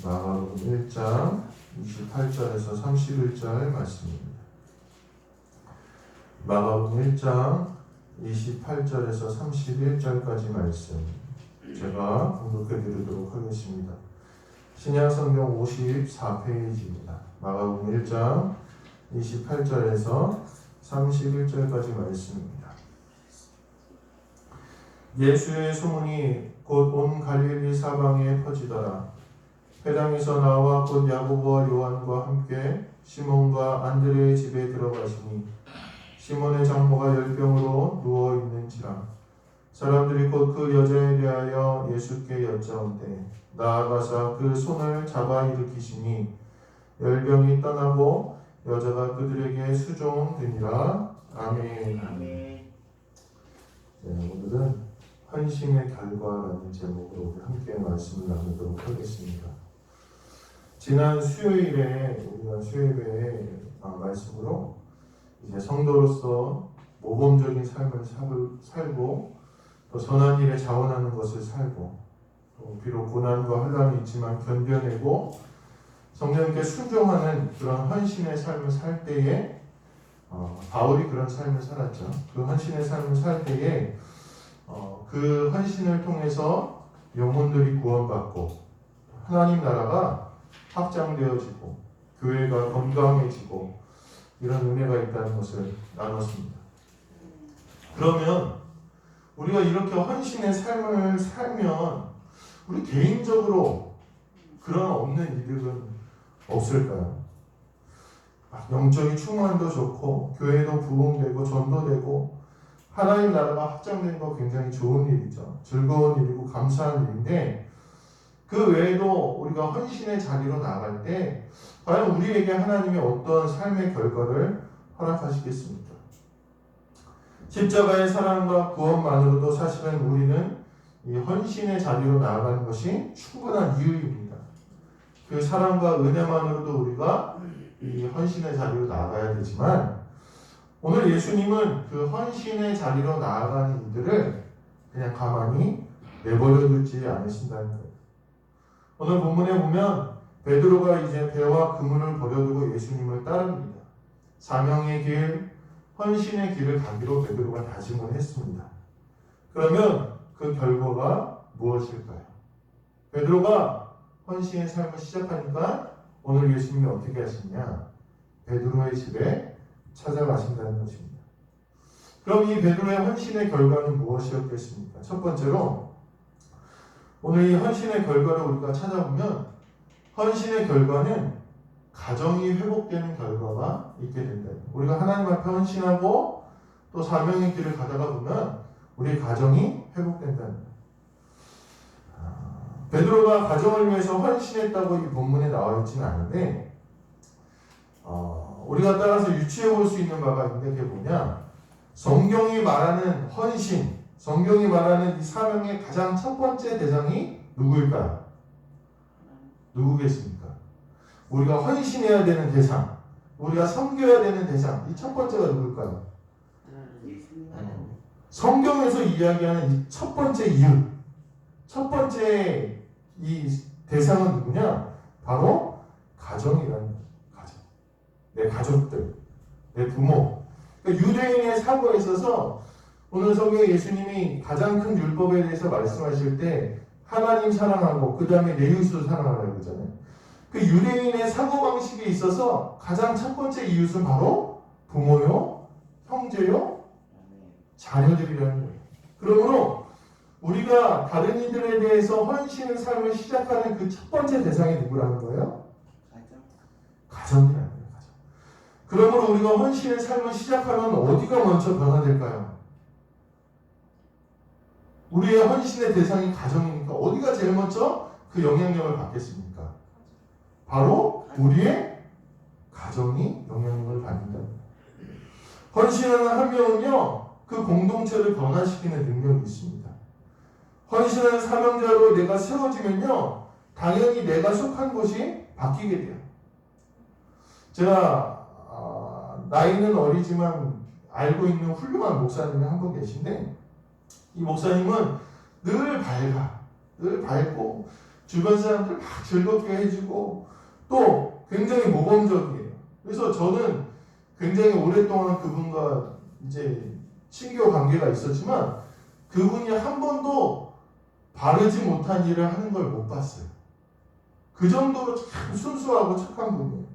마가복음 1장 28절에서 31절 말씀입니다. 마가복음 1장 28절에서 31절까지 말씀 제가 공독해 드리도록 하겠습니다. 신약성경 54페이지입니다. 마가복음 1장 28절에서 31절까지 말씀입니다. 예수의 소문이 곧 온 갈릴리 사방에 퍼지더라. 회당에서 나와 곧 야고보와 요한과 함께 시몬과 안드레의 집에 들어가시니 시몬의 장모가 열병으로 누워 있는지라. 사람들이 곧 그 여자에 대하여 예수께 여짜온대 나아가사 그 손을 잡아 일으키시니 열병이 떠나고 여자가 그들에게 수종되니라. 아멘. 아멘. 오늘은 헌신의 결과라는 제목으로 함께 말씀을 나누도록 하겠습니다. 지난 수요일에 우리가 수요일에 말씀으로 이제 성도로서 모범적인 삶을 살고 또 선한 일에 자원하는 것을 살고 또 비록 고난과 환난이 있지만 견뎌내고 성령께 순종하는 그런 헌신의 삶을 살 때에 바울이 그런 삶을 살았죠. 그 헌신의 삶을 살 때에 그 헌신을 통해서 영혼들이 구원받고 하나님 나라가 확장되어지고 교회가 건강해지고 이런 은혜가 있다는 것을 나눴습니다. 그러면 우리가 이렇게 헌신의 삶을 살면 우리 개인적으로 그런 없는 이득은 없을까요? 영적인 충만도 좋고 교회도 부흥되고 전도되고 하나님 나라가 확장된 거 굉장히 좋은 일이죠. 즐거운 일이고 감사한 일인데 그 외에도 우리가 헌신의 자리로 나갈 때 과연 우리에게 하나님이 어떤 삶의 결과를 허락하시겠습니까? 십자가의 사랑과 구원만으로도 사실은 우리는 이 헌신의 자리로 나아가는 것이 충분한 이유입니다. 그 사랑과 은혜만으로도 우리가 이 헌신의 자리로 나아가야 되지만 오늘 예수님은 그 헌신의 자리로 나아가는 이들을 그냥 가만히 내버려 두지 않으신다는 거예요. 오늘 본문에 보면 베드로가 이제 배와 그물을 버려두고 예수님을 따릅니다. 사명의 길, 헌신의 길을 가기로 베드로가 다짐을 했습니다. 그러면 그 결과가 무엇일까요? 베드로가 헌신의 삶을 시작하니까 오늘 예수님이 어떻게 하시냐? 베드로의 집에 찾아가신다는 것입니다. 그럼 이 베드로의 헌신의 결과는 무엇이었겠습니까? 첫 번째로 오늘 이 헌신의 결과를 우리가 찾아보면 헌신의 결과는 가정이 회복되는 결과가 있게 된다. 우리가 하나님 앞에 헌신하고 또 사명의 길을 가다가 보면 우리 가정이 회복된다는 거예요. 베드로가 가정을 위해서 헌신했다고 이 본문에 나와 있지는 않은데 우리가 따라서 유추해 볼 수 있는 바가 있는데 그게 뭐냐? 성경이 말하는 헌신, 성경이 말하는 이 사명의 가장 첫 번째 대상이 누구일까요? 누구겠습니까? 우리가 헌신해야 되는 대상, 우리가 섬겨야 되는 대상, 이 첫 번째가 누구일까요? 성경에서 이야기하는 이 첫 번째 이유, 첫 번째 이 대상은 누구냐? 바로 가정이라는 거예요. 가정. 내 가족들, 내 부모. 그러니까 유대인의 사고에 있어서 오늘 성경에 예수님이 가장 큰 율법에 대해서 말씀하실 때 하나님 사랑하고 그 다음에 내 이웃을 사랑하라고 그러잖아요. 그 유대인의 사고방식에 있어서 가장 첫 번째 이웃은 바로 부모요, 형제요, 자녀들이라는 거예요. 그러므로 우리가 다른 이들에 대해서 헌신의 삶을 시작하는 그 첫 번째 대상이 누구라는 거예요? 가정이라는 거예요. 가정. 그러므로 우리가 헌신의 삶을 시작하면 어디가 먼저 변화될까요? 우리의 헌신의 대상이 가정이니까 어디가 제일 먼저 그 영향력을 받겠습니까? 바로 우리의 가정이 영향력을 받는다. 헌신하는 한 명은요, 그 공동체를 변화시키는 능력이 있습니다. 헌신하는 사명자로 내가 세워지면요, 당연히 내가 속한 곳이 바뀌게 돼요. 제가 나이는 어리지만 알고 있는 훌륭한 목사님이 한 분 계신데 이 목사님은 늘 밝고 주변 사람들 막 즐겁게 해주고 또 굉장히 모범적이에요. 그래서 저는 굉장히 오랫동안 그분과 이제 친교 관계가 있었지만 그분이 한 번도 바르지 못한 일을 하는 걸 못 봤어요. 그 정도로 참 순수하고 착한 분이에요.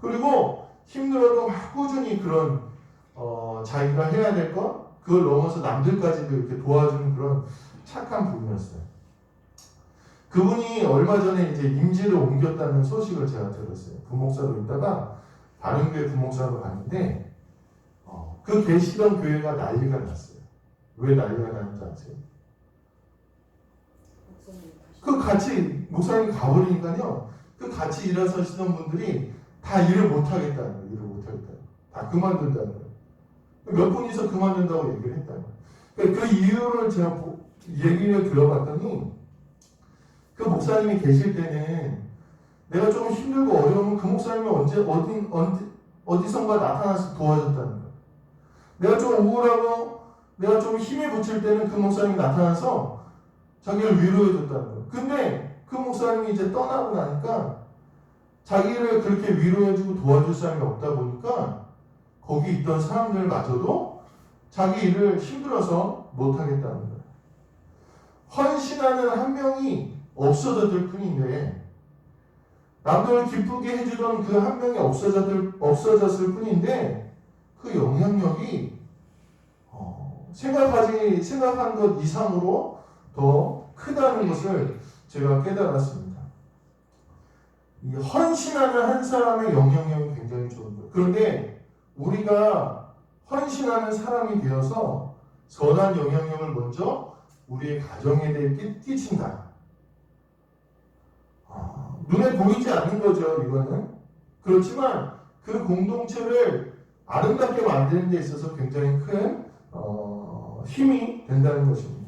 그리고 힘들어도 막 꾸준히 그런 자기가 해야 될 것, 그걸 넘어서 남들까지도 이렇게 도와주는 그런 착한 분이었어요. 그분이 얼마 전에 이제 임지를 옮겼다는 소식을 제가 들었어요. 부목사로 있다가 다른 교회 부목사로 갔는데 그 계시던 교회가 난리가 났어요. 왜 난리가 났는지 아세요? 그 같이 목사님이 가버리니까요. 그 같이 일하시던 분들이 다 일을 못하겠다는 거예요. 일을 못하겠다는 거예요. 다 그만둔다는 거예요. 몇 분이서 그만둔다고 얘기를 했다는 거예요. 그러니까 그 이유를 제가 얘기를 들어봤더니 그 목사님이 계실 때는 내가 조금 힘들고 어려우면 그 목사님이 어디선가 나타나서 도와줬다는 거예요. 내가 좀 우울하고 내가 좀 힘에 붙일 때는 그 목사님이 나타나서 자기를 위로해줬다는 거예요. 근데 그 목사님이 이제 떠나고 나니까 자기를 그렇게 위로해주고 도와줄 사람이 없다 보니까 거기 있던 사람들마저도 자기 일을 힘들어서 못하겠다는 거예요. 헌신하는 한 명이 없어졌을 뿐인데 남들을 기쁘게 해주던 그 한 명이 없어졌을 뿐인데 그 영향력이 생각한 것 이상으로 더 크다는 것을 제가 깨달았습니다. 이 헌신하는 한 사람의 영향력이 굉장히 좋은 거예요. 그런데 우리가 헌신하는 사람이 되어서 선한 영향력을 먼저 우리의 가정에 대해 끼친다. 눈에 보이지 않는 거죠, 이거는. 그렇지만 그 공동체를 아름답게 만드는 데 있어서 굉장히 큰 힘이 된다는 것입니다.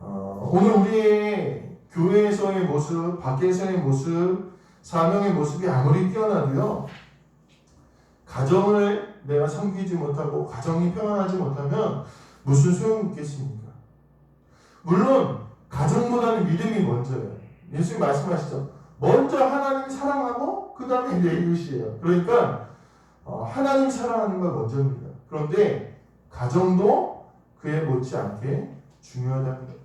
오늘 우리의 교회에서의 모습, 밖에서의 모습, 사명의 모습이 아무리 뛰어나도요, 가정을 내가 섬기지 못하고 가정이 평안하지 못하면 무슨 소용이 있겠습니까? 물론 가정보다는 믿음이 먼저예요. 예수님 말씀하시죠. 먼저 하나님 사랑하고 그 다음에 내 이웃이에요. 그러니까 하나님 사랑하는 걸 먼저입니다. 그런데 가정도 그에 못지않게 중요하다는 거예요.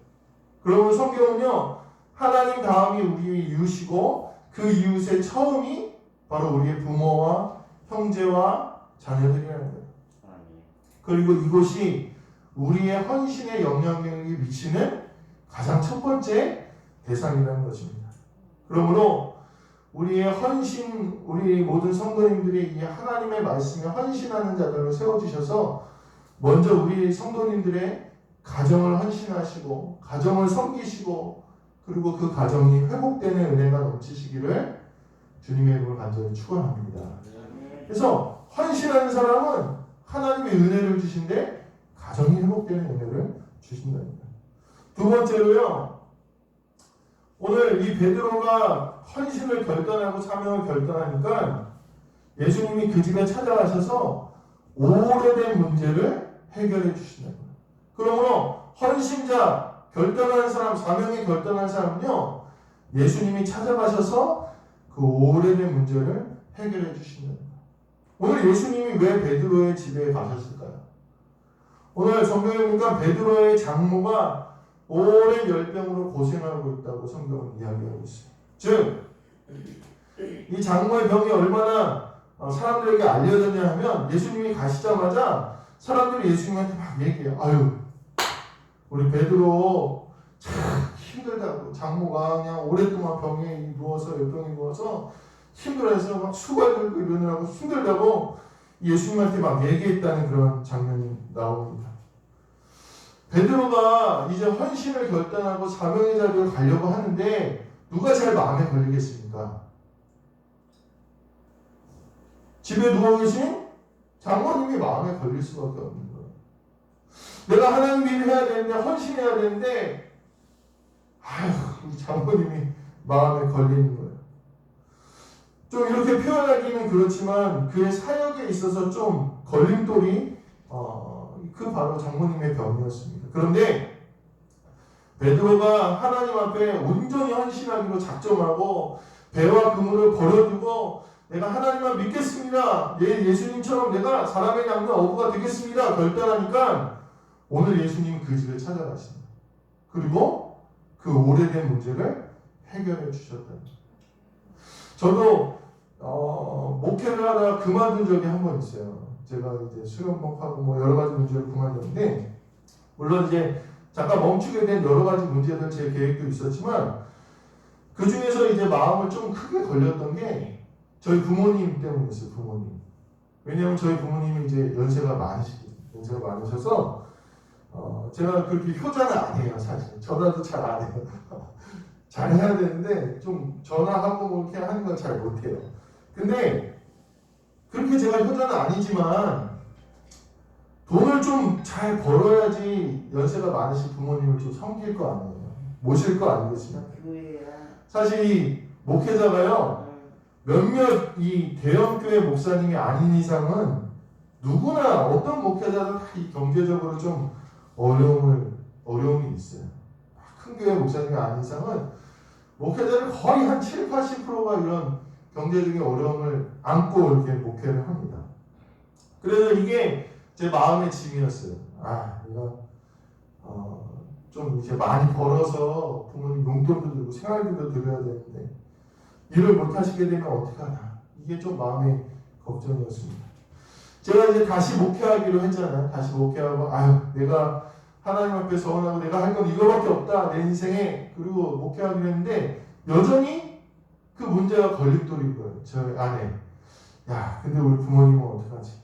그러면 성경은요, 하나님 다음이 우리의 이웃이고 그 이웃의 처음이 바로 우리의 부모와 형제와 자녀들이라는 거예요. 그리고 이것이 우리의 헌신의 영향력이 미치는 가장 첫 번째 대상이라는 것입니다. 그러므로 우리의 헌신, 우리 모든 성도님들이 이 하나님의 말씀에 헌신하는 자들로 세워주셔서 먼저 우리 성도님들의 가정을 헌신하시고 가정을 섬기시고 그리고 그 가정이 회복되는 은혜가 넘치시기를 주님의 이름으로 간절히 축원합니다. 그래서 헌신하는 사람은 하나님의 은혜를 주신데 가정이 회복되는 은혜를 주신답니다. 두 번째로요, 오늘 이 베드로가 헌신을 결단하고 사명을 결단하니까 예수님이 그 집에 찾아가셔서 오래된 문제를 해결해 주신다는 거예요. 그러므로 헌신자, 결단하는 사람, 사명에 결단한 사람은요, 예수님이 찾아가셔서 그 오래된 문제를 해결해 주신다는 거예요. 오늘 예수님이 왜 베드로의 집에 가셨을까요? 오늘 성경에 보니까 베드로의 장모가 오랜 열병으로 고생하고 있다고 성경은 이야기하고 있어요. 즉, 이 장모의 병이 얼마나 사람들에게 알려졌냐 하면 예수님이 가시자마자 사람들이 예수님한테 막 얘기해요. 아유, 우리 베드로 참 힘들다고, 장모가 그냥 오랫동안 병에 누워서 열병에 누워서 힘들어해서 막 수발 들고 이러느라고 힘들다고 예수님한테 막 얘기했다는 그런 장면이 나옵니다. 베드로가 이제 헌신을 결단하고 사명의 자리로 가려고 하는데 누가 제일 마음에 걸리겠습니까? 집에 누워 계신 장모님이 마음에 걸릴 수밖에 없는 거예요. 내가 하나님 일을 해야 되는데 헌신해야 되는데 아휴, 장모님이 마음에 걸리는 거예요. 좀 이렇게 표현하기는 그렇지만 그의 사역에 있어서 좀 걸림돌이 그 바로 장모님의 병이었습니다. 그런데 베드로가 하나님 앞에 온전히 헌신하기로 작정하고 배와 그물을 버려두고 내가 하나님만 믿겠습니다. 예수님처럼 내가 사람의 양는 어부가 되겠습니다. 결단하니까 오늘 예수님 그 집에 찾아가십니다. 그리고 그 오래된 문제를 해결해 주셨다. 저도 목회를 하다가 그만둔 적이 한 번 있어요. 제가 이제 수련목하고 뭐 여러 가지 문제를 그만뒀는데, 물론 이제 잠깐 멈추게 된 여러 가지 문제들 제 계획도 있었지만 그 중에서 이제 마음을 좀 크게 걸렸던 게 저희 부모님 때문이었어요. 부모님. 왜냐하면 저희 부모님이 이제 연세가 많으셔서 제가 그렇게 효자는 안 해요. 사실 전화도 잘 안 해요. 잘 해야 되는데 좀 전화하고 뭐 이렇게 하는 건 잘 못해요. 근데 그렇게 제가 효자는 아니지만 돈을 좀 잘 벌어야지 연세가 많으신 부모님을 좀 섬길 거 아니에요. 모실 거 아니겠습니까? 사실 이 목회자가요, 몇몇 이 대형교회 목사님이 아닌 이상은 누구나 어떤 목회자도 다 이 경제적으로 좀 어려움이 있어요. 큰 교회 목사님이 아닌 이상은 목회자는 거의 한 7, 80%가 이런 경제적인 어려움을 안고 이렇게 목회를 합니다. 그래서 이게 제 마음의 짐이었어요. 내가 좀 이제 많이 벌어서 부모님 용돈도 들고 생활비도 드려야 되는데 일을 못 하시게 되면 어떡하나. 이게 좀 마음의 걱정이었습니다. 제가 이제 다시 목회하기로 했잖아요. 다시 목회하고 내가 하나님 앞에 서원하고 내가 할 건 이거밖에 없다. 내 인생에. 그리고 목회하기로 했는데 여전히 그 문제가 걸림돌인 거예요. 저 안에. 근데 우리 부모님은 어떡하지?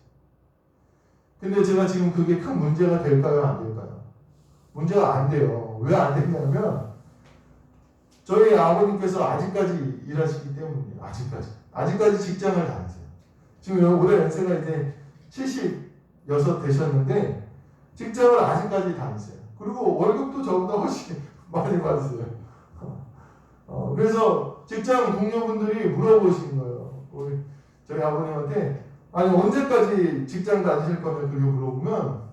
근데 제가 지금 그게 큰 문제가 될까요? 안 될까요? 문제가 안 돼요. 왜 안 되냐면 저희 아버님께서 아직까지 일하시기 때문이에요. 아직까지 직장을 다니세요. 지금 올해 연세가 이제 76 되셨는데 직장을 아직까지 다니세요. 그리고 월급도 저보다 훨씬 많이 받으세요. 그래서 직장 동료분들이 물어보시는 거예요. 저희 아버님한테 언제까지 직장 다니실 거냐 그렇게 물어보면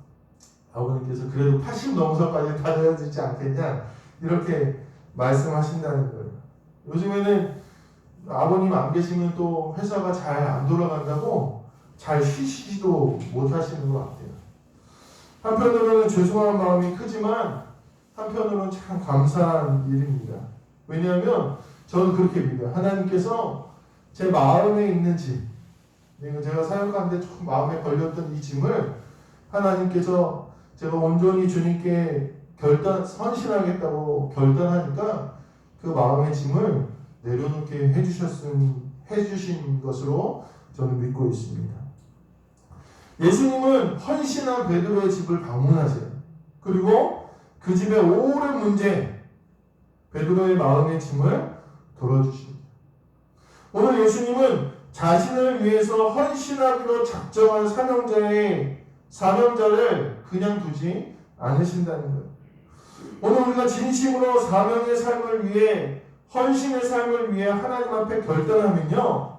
아버님께서 그래도 80 넘어서까지 다녀야 되지 않겠냐 이렇게 말씀하신다는 거예요. 요즘에는 아버님 안 계시면 또 회사가 잘 안 돌아간다고 잘 쉬시지도 못하시는 것 같아요. 한편으로는 죄송한 마음이 크지만 한편으로는 참 감사한 일입니다. 왜냐하면 저는 그렇게 믿어요. 하나님께서 제 마음에 있는 짐, 제가 사역하는데 조금 마음에 걸렸던 이 짐을 하나님께서 제가 온전히 주님께 헌신하겠다고 결단하니까 그 마음의 짐을 내려놓게 해주신 것으로 저는 믿고 있습니다. 예수님은 헌신한 베드로의 집을 방문하세요. 그리고 그 집의 오랜 문제, 베드로의 마음의 짐을 덜어주십니다. 오늘 예수님은 자신을 위해서 헌신하기로 작정한 사명자를 그냥 두지 않으신다는 거예요. 오늘 우리가 진심으로 사명의 삶을 위해, 헌신의 삶을 위해 하나님 앞에 결단하면요,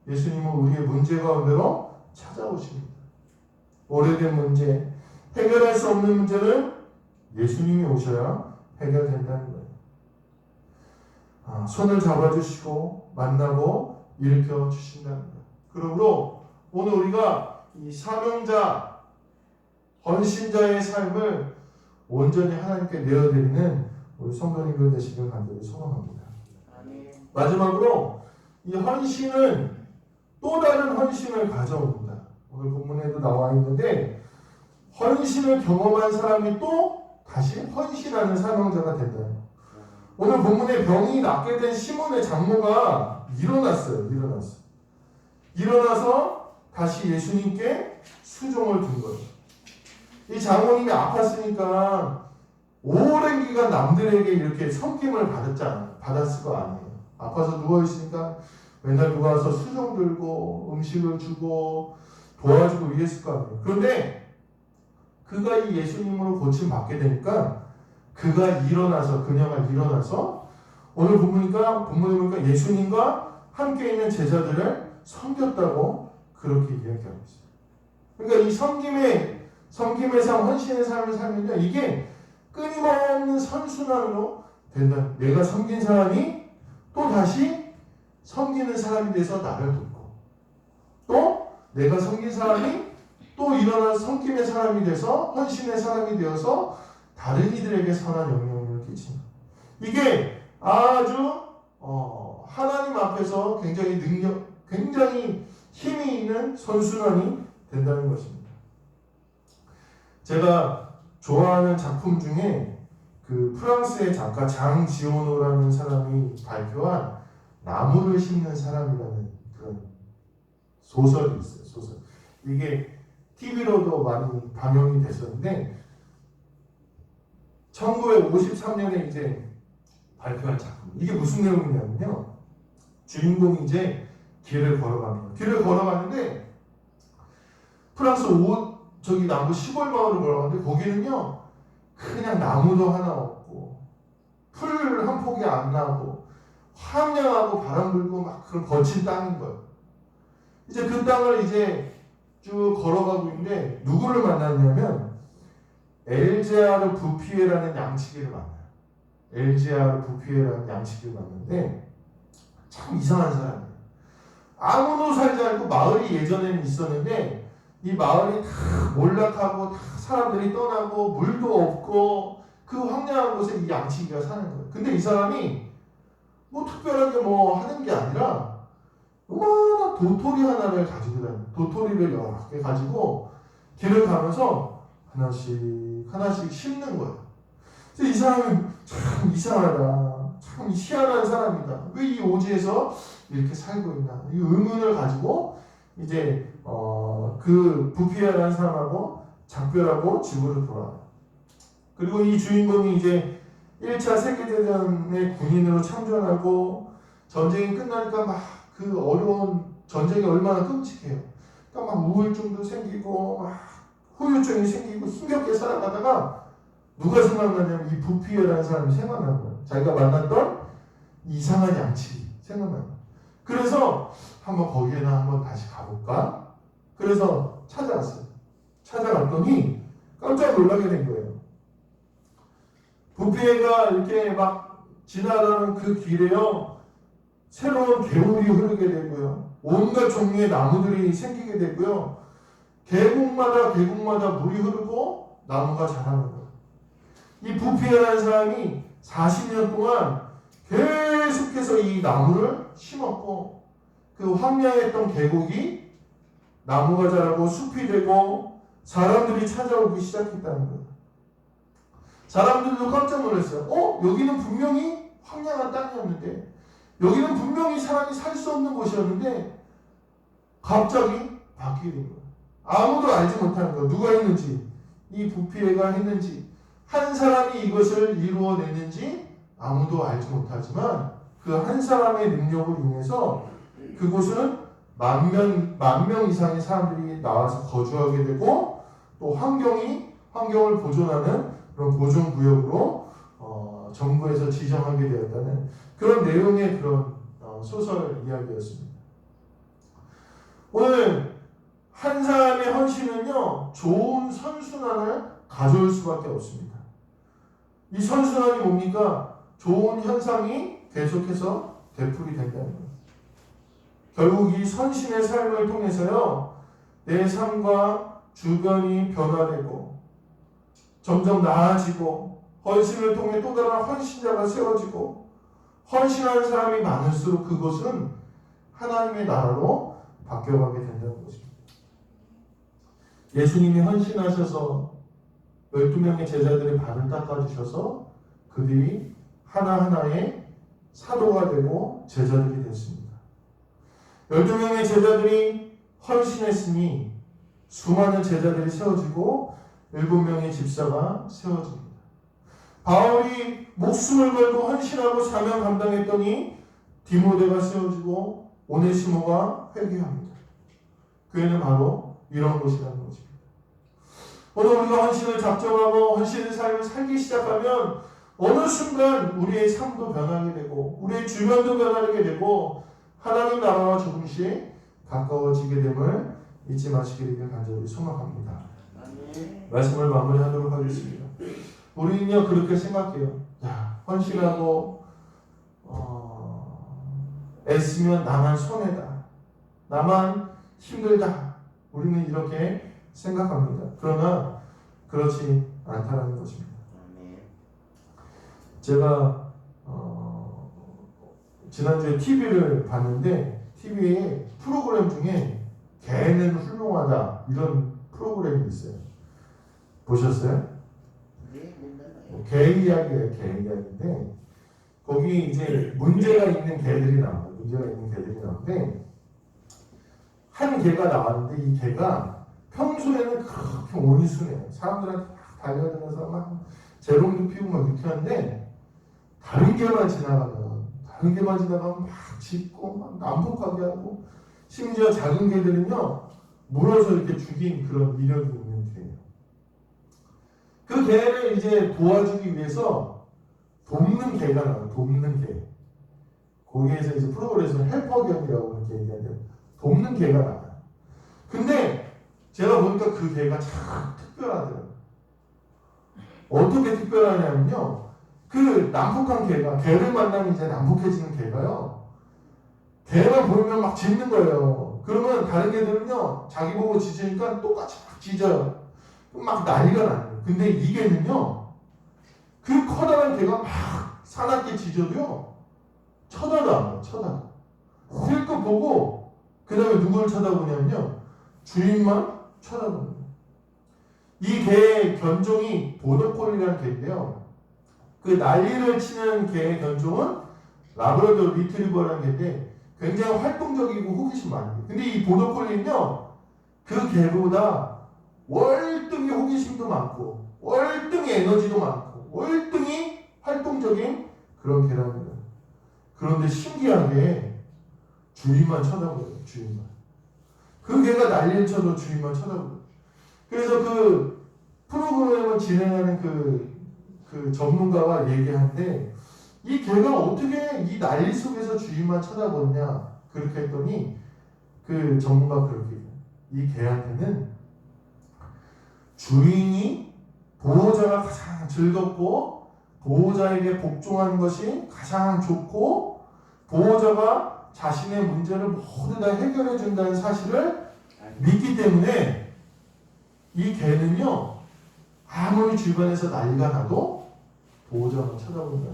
예수님은 우리의 문제 가운데로 찾아오십니다. 오래된 문제, 해결할 수 없는 문제는 예수님이 오셔야 해결된다는 거예요. 손을 잡아주시고 만나고 일으켜 주신다는 거예요. 그러므로 오늘 우리가 이 사명자, 헌신자의 삶을 온전히 하나님께 내어드리는 우리 성도님들 되시길 간절히 소망합니다. 마지막으로 이 헌신은 또 다른 헌신을 가져옵니다. 오늘 본문에도 나와 있는데 헌신을 경험한 사람이 또 다시 헌신하는 사명자가 된다. 오늘 본문에 병이 낫게 된 시몬의 장모가 일어나서 다시 예수님께 수종을 둔 거예요. 이 장모님이 아팠으니까 오랜 기간 남들에게 이렇게 섬김을 받았을 거 아니에요. 아파서 누워있으니까 맨날 누가 와서 수종 들고 음식을 주고 도와주고 이랬을 거 아니에요. 그런데 그가 이 예수님으로 고침받게 되니까 그녀가 일어나서 오늘 본문에 보니까 예수님과 함께 있는 제자들을 섬겼다고 그렇게 이야기하고 있어요. 그러니까 이 섬김의 삶, 헌신의 삶을 살면요, 이게 끊임없는 선순환으로 된다. 내가 섬긴 사람이 또 다시 섬기는 사람이 돼서 나를 돕고, 또 내가 섬긴 사람이 또 일어난 섬김의 사람이 돼서 헌신의 사람이 되어서 다른 이들에게 선한 영향력을 끼친다. 이게 아주 하나님 앞에서 굉장히 힘이 있는 선순환이 된다는 것입니다. 제가 좋아하는 작품 중에 그 프랑스의 작가 장 지오노라는 사람이 발표한 나무를 심는 사람이라는 그런 소설이 있어요. 소설. 이게 TV로도 많이 방영이 됐었는데 1953년에 이제 발표한 작품. 이게 무슨 내용이냐면요. 주인공이 이제 길을 걸어갑니다. 길을 걸어가는데 프랑스 나무 시골 마을을 걸어가는데 거기는요 그냥 나무도 하나 없고 풀 한 폭이 안 나고 황량하고 바람 불고 막 그런 거친 땅인 거예요. 이제 그 땅을 이제 쭉 걸어가고 있는데 누구를 만났냐면 엘제아르 부피에라는 양치기를 만나요. 엘제아르 부피에라는 양치기를 만났는데 참 이상한 사람이에요. 아무도 살지 않고 마을이 예전에는 있었는데 이 마을이 다 몰락하고 다 사람들이 떠나고 물도 없고 그 황량한 곳에 이 양치기가 사는 거예요. 근데 이 사람이 뭐 특별하게 뭐 하는 게 아니라 요만한 도토리 하나를 가지고 다녀요. 도토리를 여러 개 가지고 길을 가면서 하나씩 심는 거예요. 그래서 이 사람이 참 이상하다. 참 희한한 사람이다. 왜 이 오지에서 이렇게 살고 있나. 이 의문을 가지고 이제 그 부피아라는 사람하고 작별하고 집으로 돌아와요. 그리고 이 주인공이 이제 1차 세계대전의 군인으로 참전하고 전쟁이 끝나니까 막 그 어려운 전쟁이 얼마나 끔찍해요. 그러니까 막 우울증도 생기고 막 후유증이 생기고 힘겹게 살아가다가 누가 생각나냐면 이 부피어라는 사람이 생각난 거예요. 자기가 만났던 이상한 양치기 생각난 거예요. 그래서 거기에나 한번 다시 가볼까? 그래서 찾아갔어요. 찾아갔더니 깜짝 놀라게 된 거예요. 부피에가 이렇게 막 지나가는 그 길에요. 새로운 개울이 흐르게 되고요. 온갖 종류의 나무들이 생기게 되고요. 계곡마다 물이 흐르고 나무가 자라는 거예요. 이 부피에라는 사람이 40년 동안 계속해서 이 나무를 심었고 그 황량했던 계곡이 나무가 자라고 숲이 되고 사람들이 찾아오기 시작했다는 거예요. 사람들도 깜짝 놀랐어요. 여기는 분명히 황량한 땅이었는데 여기는 분명히 사람이 살 수 없는 곳이었는데 갑자기 바뀌게 된 거예요. 아무도 알지 못하는 거예요. 누가 했는지, 이 부피에가 했는지, 한 사람이 이것을 이루어냈는지 아무도 알지 못하지만 그 한 사람의 능력으로 인해서 그곳은 만 명 이상의 사람들이 나와서 거주하게 되고 또 환경을 보존하는 그런 보존구역으로 정부에서 지정하게 되었다는 그런 내용의 그런 소설 이야기였습니다. 오늘 한 사람의 헌신은요 좋은 선순환을 가져올 수밖에 없습니다. 이 선순환이 뭡니까? 좋은 현상이 계속해서 되풀이 된다는 거예요. 결국 이 선신의 삶을 통해서요 내 삶과 주변이 변화되고 점점 나아지고 헌신을 통해 또 다른 헌신자가 세워지고 헌신하는 사람이 많을수록 그것은 하나님의 나라로 바뀌어가게 된다는 것입니다. 예수님이 헌신하셔서 12명의 제자들의 발을 닦아주셔서 그들이 하나하나의 사도가 되고 제자들이 됐습니다. 12명의 제자들이 헌신했으니 수많은 제자들이 세워지고 7명의 집사가 세워집니다. 바울이 목숨을 걸고 헌신하고 사명 감당했더니 디모데가 세워지고 오네시모가 회개합니다. 교회는 바로 이런 곳이라는 것입니다. 오늘 우리가 헌신을 작정하고 헌신의 삶을 살기 시작하면 어느 순간 우리의 삶도 변하게 되고 우리의 주변도 변하게 되고 하나님 나라와 조금씩 가까워지게 됨을 잊지 마시기를 간절히 소망합니다. 말씀을 마무리하도록 하겠습니다. 우리는요 그렇게 생각해요. 야, 헌신하고 애쓰면 나만 손해다. 나만 힘들다. 우리는 이렇게 생각합니다. 그러나 그렇지 않다는 것입니다. 제가 지난주에 TV를 봤는데 TV에 프로그램 중에 개는 훌륭하다 이런 프로그램이 있어요. 보셨어요? 개 이야기예요. 개 이야기인데 거기 이제 문제가 있는 개들이 나와요. 문제가 있는 개들이 나오는데 한 개가 나왔는데 이 개가 평소에는 그렇게 온순해요. 사람들한테 막 달려들면서 막 재롱도 피우고 막 이렇게 하는데 다른 개만 지나가면 막 짖고 막 난폭하게 하고 심지어 작은 개들은요 물어서 이렇게 죽인 그런 이력이 있는 개예요. 그 개를 이제 도와주기 위해서 돕는 개가 나와요. 돕는 개. 거기에서 이제 프로그램에서 헬퍼견이라고 이렇게 얘기하는데 돕는 개가 나와요. 근데 제가 보니까 그 개가 참 특별하더라고요. 어떻게 특별하냐면요. 그 난폭한 개가 개를 만나면 이제 난폭해지는 개가요. 개만 보이면 막 짖는 거예요. 그러면 다른 개들은요. 자기 보고 짖으니까 똑같이 막 짖어요. 막 난리가 나요. 근데 이 개는요. 그 커다란 개가 막 사납게 짖어도요. 쳐다도 안 봐요. 쳐다도. 슬쩍 보고 그 다음에 누구를 쳐다보냐면요. 주인만 쳐다보는 거예요. 이 개의 견종이 보더콜리라는 개인데요. 그 난리를 치는 개의 견종은 라브라도르 리트리버라는 개인데 굉장히 활동적이고 호기심 많아요. 근데 이 보더콜리는요. 그 개보다 월등히 호기심도 많고 월등히 에너지도 많고 월등히 활동적인 그런 개랍니다. 그런데 신기하게 주인만 쳐다보여요. 주인만. 그 개가 난리를 쳐도 주인만 쳐다보여요. 그래서 그 프로그램을 진행하는 그 전문가가 얘기하는데 이 개가 어떻게 이 난리 속에서 주인만 쳐다보느냐 그렇게 했더니 그 전문가가 그렇게 얘기해요. 이 개한테는 주인이 보호자가 가장 즐겁고 보호자에게 복종하는 것이 가장 좋고 보호자가 자신의 문제를 모두 다 해결해 준다는 사실을 믿기 때문에 이 개는요 아무리 주변에서 난리가 나도 보호자만 쳐다본다.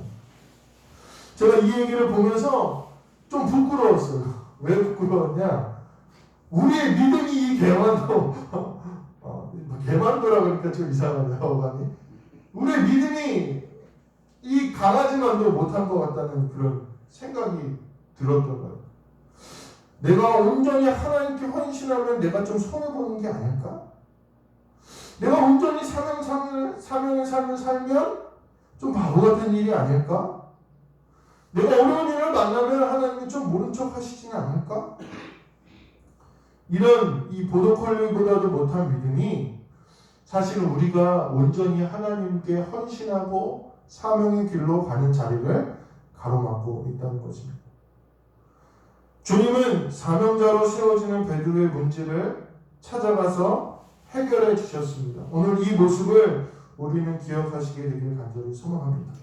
제가 이 얘기를 보면서 좀 부끄러웠어요. 왜 부끄러웠냐? 우리의 믿음이 이 개만도 개만도라 그러니까 좀 이상하네요. 어감이. 우리의 믿음이 이 강아지만도 못한 것 같다는 그런 생각이 들었던 거예요. 내가 온전히 하나님께 헌신하면 내가 좀 손해보는 게 아닐까? 내가 온전히 사명의 삶을 살면 좀 바보 같은 일이 아닐까? 내가 어려운 일을 만나면 하나님이 좀 모른 척 하시지는 않을까? 이런 이 보더콜리보다도 못한 믿음이 사실 우리가 온전히 하나님께 헌신하고 사명의 길로 가는 자리를 가로막고 있다는 것입니다. 주님은 사명자로 세워지는 베드로의 문제를 찾아가서 해결해 주셨습니다. 오늘 이 모습을 우리는 기억하시게 되길 간절히 소망합니다.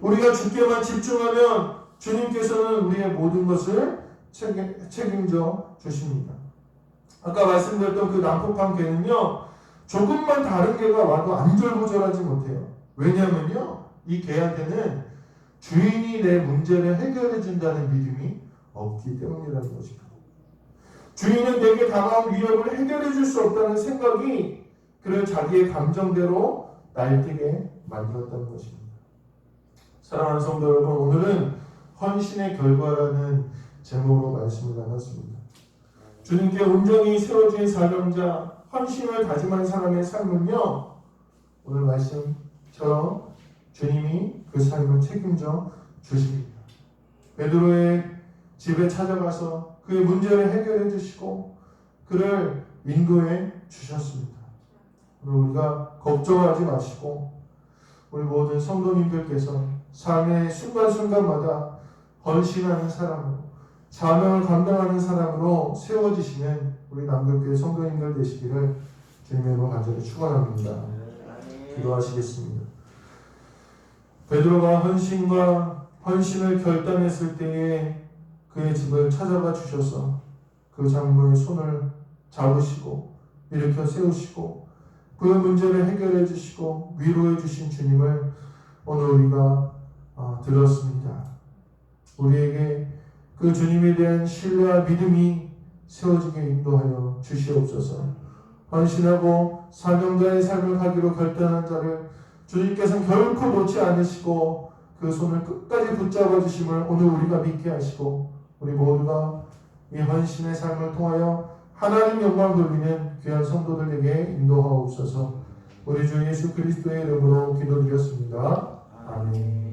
우리가 주께만 집중하면 주님께서는 우리의 모든 것을 책임져 주십니다. 아까 말씀드렸던 그 난폭한 개는요. 조금만 다른 개가 와도 안절부절하지 못해요. 왜냐하면요. 이 개한테는 주인이 내 문제를 해결해 준다는 믿음이 없기 때문이라는 것입니다. 주인은 내게 다가온 위협을 해결해 줄 수 없다는 생각이 그를 자기의 감정대로 날뛰게 만들었다는 것입니다. 사랑하는 성도 여러분, 오늘은 헌신의 결과라는 제목으로 말씀을 나눴습니다. 주님께 온전히 세워진 사명자, 헌신을 다짐한 사람의 삶은요, 오늘 말씀처럼 주님이 그 삶을 책임져 주십니다. 베드로의 집에 찾아가서 그의 문제를 해결해 주시고 그를 인도해 주셨습니다. 우리가 걱정하지 마시고 우리 모든 성도님들께서 삶의 순간순간마다 헌신하는 사람으로 사명을 감당하는 사람으로 세워지시는 우리 남극교회 성도님들 되시기를 주님의 이름으로 간절히 축원합니다. 기도하시겠습니다. 베드로가 헌신을 결단했을 때에 그의 집을 찾아가 주셔서 그 장로의 손을 잡으시고 일으켜 세우시고 그 문제를 해결해 주시고 위로해 주신 주님을 오늘 우리가 들었습니다. 우리에게 그 주님에 대한 신뢰와 믿음이 세워지게 인도하여 주시옵소서. 헌신하고 사명자의 삶을 가기로 결단한 자를 주님께서는 결코 놓지 않으시고 그 손을 끝까지 붙잡아 주심을 오늘 우리가 믿게 하시고 우리 모두가 이 헌신의 삶을 통하여 하나님 영광 돌리는 귀한 성도들에게 인도하옵소서. 우리 주 예수 그리스도의 이름으로 기도드렸습니다. 아멘.